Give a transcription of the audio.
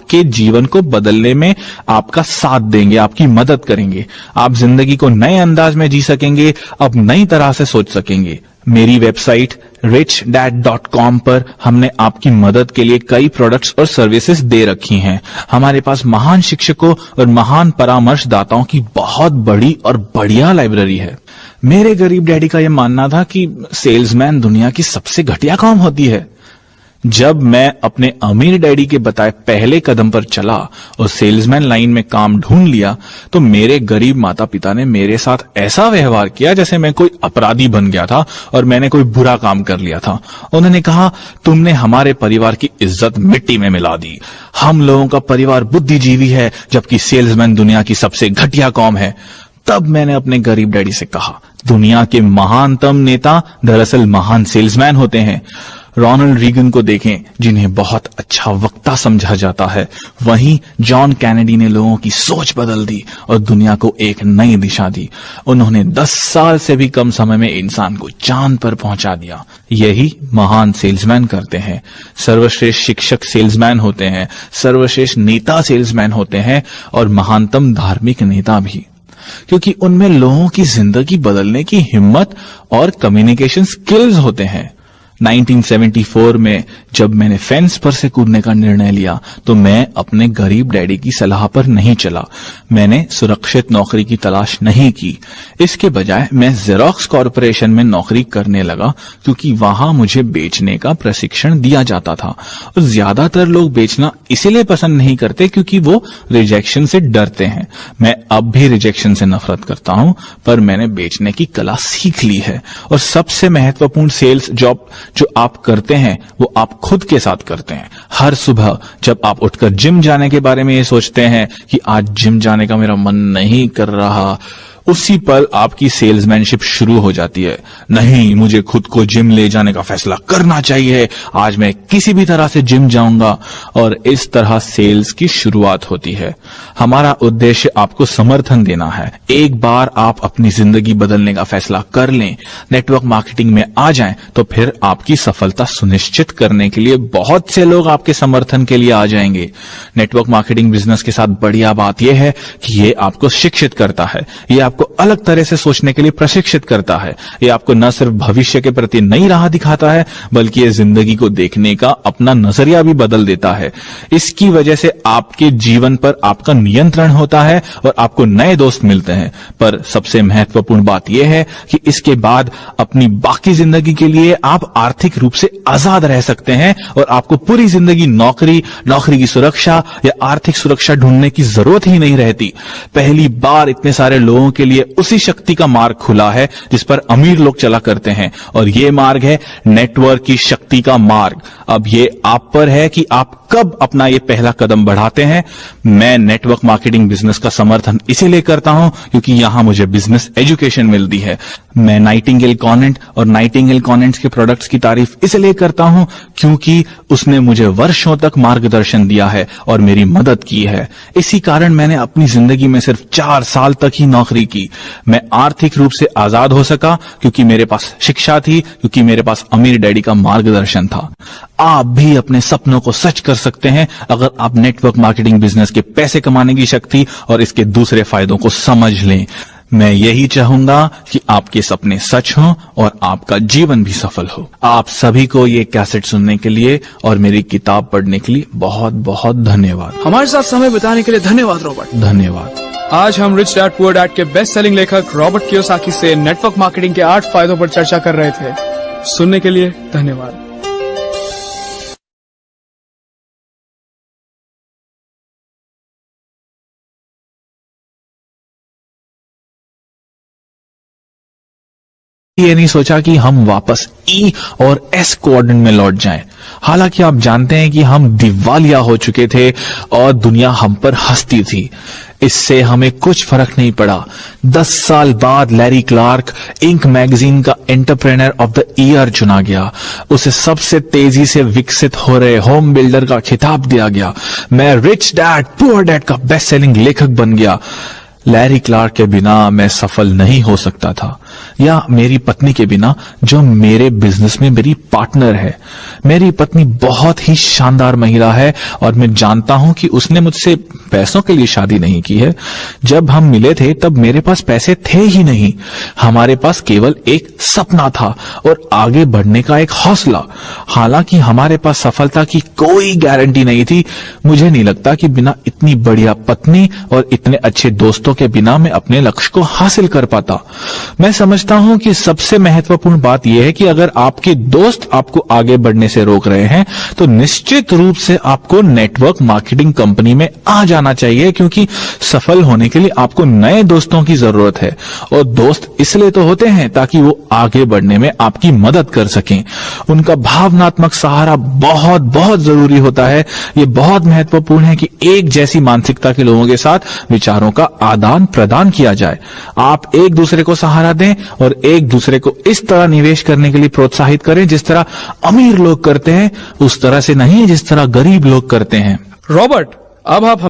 आपके जीवन को बदलने में आपका साथ देंगे, आपकी मदद करेंगे। आप जिंदगी को नए अंदाज में जी सकेंगे, अब नई तरह से सोच सकेंगे। मेरी वेबसाइट richdad.com पर हमने आपकी मदद के लिए कई प्रोडक्ट्स और सर्विसेज दे रखी हैं। हमारे पास महान शिक्षकों और महान परामर्शदाताओं की बहुत बड़ी और बढ़िया लाइब्रेरी है। मेरे गरीब डैडी का यह मानना था कि सेल्समैन दुनिया की सबसे घटिया काम होती है। जब मैं अपने अमीर डैडी के बताए पहले कदम पर चला और सेल्समैन लाइन में काम ढूंढ लिया, तो मेरे गरीब माता पिता ने मेरे साथ ऐसा व्यवहार किया जैसे मैं कोई अपराधी बन गया था और मैंने कोई बुरा काम कर लिया था। उन्होंने कहा, तुमने हमारे परिवार की इज्जत मिट्टी में मिला दी। हम लोगों का परिवार बुद्धिजीवी है, जबकि सेल्समैन दुनिया की सबसे घटिया कौम है। तब मैंने अपने गरीब डैडी से कहा, दुनिया के महानतम नेता दरअसल महान सेल्समैन होते हैं। रोनाल्ड रीगन को देखें, जिन्हें बहुत अच्छा वक्ता समझा जाता है। वहीं जॉन कैनेडी ने लोगों की सोच बदल दी और दुनिया को एक नई दिशा दी। उन्होंने 10 साल से भी कम समय में इंसान को चांद पर पहुंचा दिया। यही महान सेल्समैन करते हैं। सर्वश्रेष्ठ शिक्षक सेल्समैन होते हैं, सर्वश्रेष्ठ नेता सेल्समैन होते हैं और महानतम धार्मिक नेता भी, क्योंकि उनमें लोगों की जिंदगी बदलने की हिम्मत और कम्युनिकेशन स्किल्स होते हैं। 1974 में जब मैंने फेंस पर से कूदने का निर्णय लिया, तो मैं अपने गरीब डैडी की सलाह पर नहीं चला। मैंने सुरक्षित नौकरी की तलाश नहीं की। इसके बजाय मैं जेरोक्स कॉर्पोरेशन में नौकरी करने लगा, क्योंकि वहां मुझे बेचने का प्रशिक्षण दिया जाता था। और ज्यादातर लोग बेचना इसीलिए पसंद नहीं करते क्योंकि वो रिजेक्शन से डरते हैं। मैं अब भी रिजेक्शन से नफरत करता हूं, पर मैंने बेचने की कला सीख ली है। और सबसे महत्वपूर्ण सेल्स जॉब जो आप करते हैं वो आप खुद के साथ करते हैं। हर सुबह जब आप उठकर जिम जाने के बारे में ये सोचते हैं कि आज जिम जाने का मेरा मन नहीं कर रहा, उसी पल आपकी सेल्समैनशिप शुरू हो जाती है। नहीं, मुझे खुद को जिम ले जाने का फैसला करना चाहिए, आज मैं किसी भी तरह से जिम जाऊंगा। और इस तरह सेल्स की शुरुआत होती है। हमारा उद्देश्य आपको समर्थन देना है। एक बार आप अपनी जिंदगी बदलने का फैसला कर लें, नेटवर्क मार्केटिंग में आ जाएं, तो फिर आपकी सफलता सुनिश्चित करने के लिए बहुत से लोग आपके समर्थन के लिए आ जाएंगे। नेटवर्क मार्केटिंग बिजनेस के साथ बढ़िया बात यह है कि ये आपको शिक्षित करता है, ये आपको अलग तरह से सोचने के लिए प्रशिक्षित करता है। ये आपको न सिर्फ भविष्य के प्रति नई राह दिखाता है, बल्कि ये जिंदगी को देखने का अपना नजरिया भी बदल देता है। इसकी वजह से आपके जीवन पर आपका नियंत्रण होता है और आपको नए दोस्त मिलते हैं। पर सबसे महत्वपूर्ण बात यह है कि इसके बाद अपनी बाकी जिंदगी के लिए आप आर्थिक रूप से आजाद रह सकते हैं और आपको पूरी जिंदगी नौकरी की सुरक्षा या आर्थिक सुरक्षा ढूंढने की जरूरत ही नहीं रहती। पहली बार इतने सारे लोगों के लिए उसी शक्ति का मार्ग खुला है जिस पर अमीर लोग चला करते हैं, और ये मार्ग है नेटवर्क की शक्ति का मार्ग। अब ये आप पर है कि आप कब अपना ये पहला कदम बढ़ाते हैं। मैं नेटवर्क मार्केटिंग बिजनेस का समर्थन इसीलिए करता हूं क्योंकि यहां मुझे बिजनेस एजुकेशन मिलती है। मैं नाइटिंगेल कॉन्वेंट और नाइटिंगेल कॉन्वेंट के प्रोडक्ट्स की तारीफ इसलिए करता हूं क्योंकि उसने मुझे वर्षों तक मार्गदर्शन दिया है और मेरी मदद की है। इसी कारण मैंने अपनी जिंदगी में सिर्फ 4 साल तक ही नौकरी की। मैं आर्थिक रूप से आजाद हो सका क्योंकि मेरे पास शिक्षा थी, क्योंकि मेरे पास अमीर डैडी का मार्गदर्शन था। आप भी अपने सपनों को सच कर सकते हैं अगर आप नेटवर्क मार्केटिंग बिजनेस के पैसे कमाने की शक्ति और इसके दूसरे फायदों को समझ लें। मैं यही चाहूंगा कि आपके सपने सच हों और आपका जीवन भी सफल हो। आप सभी को ये कैसेट सुनने के लिए और मेरी किताब पढ़ने के लिए बहुत बहुत धन्यवाद। हमारे साथ समय बिताने के लिए धन्यवाद रॉबर्ट। धन्यवाद। आज हम रिच डैड पुअर डैड के बेस्ट सेलिंग लेखक रॉबर्ट कियोसाकी से नेटवर्क मार्केटिंग के 8 फायदों पर चर्चा कर रहे थे। सुनने के लिए धन्यवाद। ये नहीं सोचा कि हम वापस ई और एस कोऑर्डिनेट में लौट जाएं। हालांकि आप जानते हैं कि हम दिवालिया हो चुके थे और दुनिया हम पर हंसती थी। इससे हमें कुछ फर्क नहीं पड़ा। 10 साल बाद लैरी क्लार्क इंक मैगजीन का एंटरप्रेन्योर ऑफ द ईयर चुना गया। उसे सबसे तेजी से विकसित हो रहे होम बिल्डर का खिताब दिया गया। मैं रिच डैड पुअर डैड का बेस्ट सेलिंग लेखक बन गया। लैरी क्लार्क के बिना मैं सफल नहीं हो सकता था। या मेरी पत्नी के बिना, जो मेरे बिजनेस में मेरी पार्टनर है। मेरी पत्नी बहुत ही शानदार महिला है और मैं जानता हूं कि उसने मुझसे पैसों के लिए शादी नहीं की है। जब हम मिले थे तब मेरे पास पैसे थे ही नहीं, हमारे पास केवल एक सपना था और आगे बढ़ने का एक हौसला। हालांकि हमारे पास सफलता की कोई गारंटी नहीं थी। मुझे नहीं लगता कि बिना इतनी बढ़िया पत्नी और इतने अच्छे दोस्तों के बिना मैं अपने लक्ष्य को हासिल कर पाता। मैं समझता हूं कि सबसे महत्वपूर्ण बात यह है कि अगर आपके दोस्त आपको आगे बढ़ने से रोक रहे हैं तो निश्चित रूप से आपको नेटवर्क मार्केटिंग कंपनी में आ जाना चाहिए, क्योंकि सफल होने के लिए आपको नए दोस्तों की जरूरत है। और दोस्त इसलिए तो होते हैं ताकि वो आगे बढ़ने में आपकी मदद कर सकें। उनका भावनात्मक सहारा बहुत बहुत जरूरी होता है। ये बहुत महत्वपूर्ण है कि एक जैसी मानसिकता के लोगों के साथ विचारों का आदान प्रदान किया जाए। आप एक दूसरे को सहारा दें और एक दूसरे को इस तरह निवेश करने के लिए प्रोत्साहित करें जिस तरह अमीर लोग करते हैं, उस तरह से नहीं जिस तरह गरीब लोग करते हैं। रॉबर्ट, अब आप